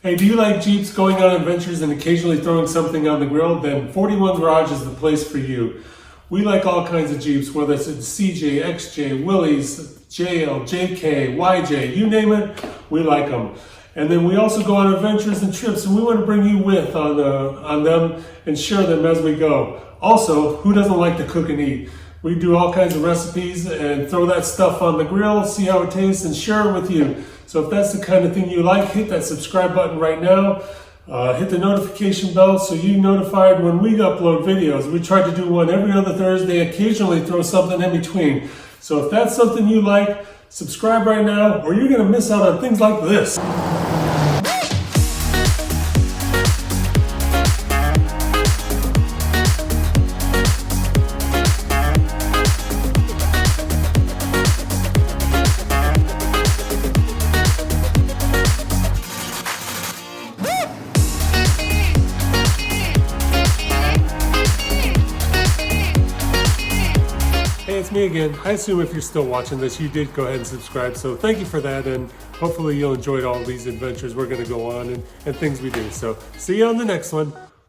Hey, do you like Jeeps, going on adventures, and occasionally throwing something on the grill? Then 41 Garage is the place for you. We like all kinds of Jeeps, whether it's a CJ, XJ, Willys, JL, JK, YJ, you name it, we like them. And then we also go on adventures and trips, and we want to bring you with on them and share them as we go. Also, who doesn't like to cook and eat? We do all kinds of recipes and throw that stuff on the grill, see how it tastes, and share it with you. So if that's the kind of thing you like, hit that subscribe button right now. Hit the notification bell so you're notified when we upload videos. We try to do one every other Thursday, occasionally throw something in between. So if that's something you like, subscribe right now, or you're going to miss out on things like this. Hey, it's me again. I assume if you're still watching this, you did go ahead and subscribe. So thank you for that, and hopefully you'll enjoy all these adventures we're going to go on and things we do. So see you on the next one.